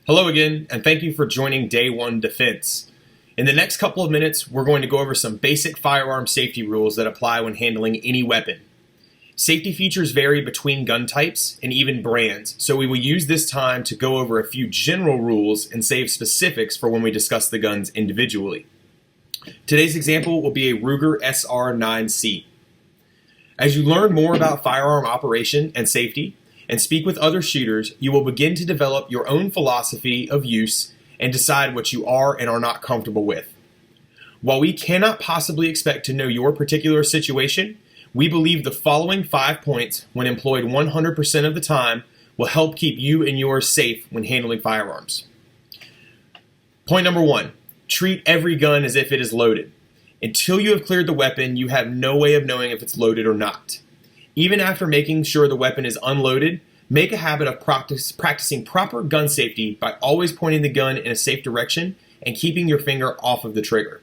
Hello again, and thank you for joining Day 1 Defense. In the next couple of minutes, we're going to go over some basic firearm safety rules that apply when handling any weapon. Safety features vary between gun types and even brands, so we will use this time to go over a few general rules and save specifics for when we discuss the guns individually. Today's example will be a Ruger SR9C. As you learn more about firearm operation and safety, and speak with other shooters, you will begin to develop your own philosophy of use and decide what you are and are not comfortable with. While we cannot possibly expect to know your particular situation, we believe the following 5 points, when employed 100% of the time, will help keep you and yours safe when handling firearms. Point number 1, treat every gun as if it is loaded. Until you have cleared the weapon, you have no way of knowing if it's loaded or not. Even after making sure the weapon is unloaded, make a habit of practicing proper gun safety by always pointing the gun in a safe direction and keeping your finger off of the trigger.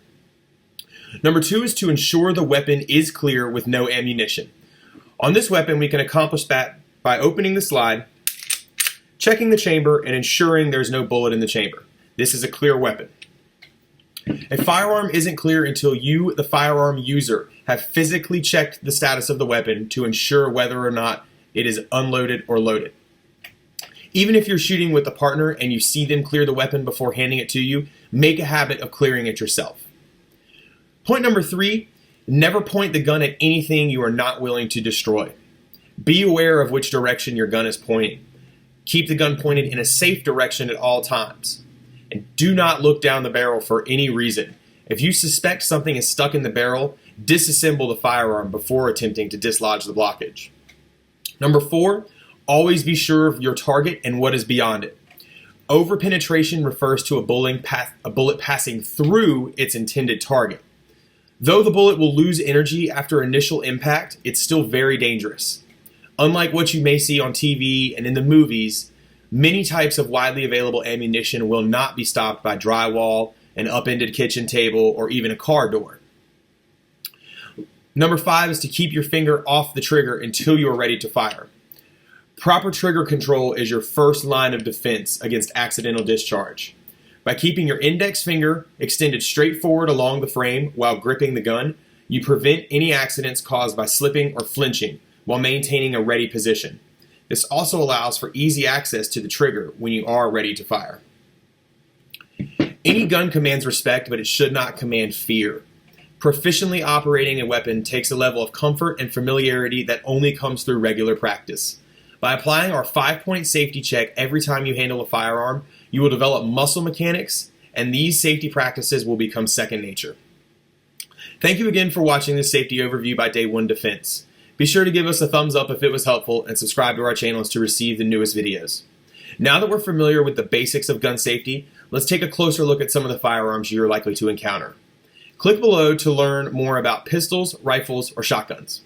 Number 2 is to ensure the weapon is clear with no ammunition. On this weapon, we can accomplish that by opening the slide, checking the chamber, and ensuring there's no bullet in the chamber. This is a clear weapon. A firearm isn't clear until you, the firearm user, have physically checked the status of the weapon to ensure whether or not it is unloaded or loaded. Even if you're shooting with a partner and you see them clear the weapon before handing it to you, make a habit of clearing it yourself. Point number 3, never point the gun at anything you are not willing to destroy. Be aware of which direction your gun is pointing. Keep the gun pointed in a safe direction at all times. And do not look down the barrel for any reason. If you suspect something is stuck in the barrel, disassemble the firearm before attempting to dislodge the blockage. Number 4, always be sure of your target and what is beyond it. Overpenetration refers to a bullet passing through its intended target. Though the bullet will lose energy after initial impact, it's still very dangerous. Unlike what you may see on TV and in the movies, many types of widely available ammunition will not be stopped by drywall, an upended kitchen table, or even a car door. Number 5 is to keep your finger off the trigger until you are ready to fire. Proper trigger control is your first line of defense against accidental discharge. By keeping your index finger extended straight forward along the frame while gripping the gun, you prevent any accidents caused by slipping or flinching while maintaining a ready position. This also allows for easy access to the trigger when you are ready to fire. Any gun commands respect, but it should not command fear. Proficiently operating a weapon takes a level of comfort and familiarity that only comes through regular practice. By applying our 5-point safety check every time you handle a firearm, you will develop muscle mechanics, and these safety practices will become second nature. Thank you again for watching this safety overview by Day 1 Defense. Be sure to give us a thumbs up if it was helpful and subscribe to our channels to receive the newest videos. Now that we're familiar with the basics of gun safety, let's take a closer look at some of the firearms you're likely to encounter. Click below to learn more about pistols, rifles, or shotguns.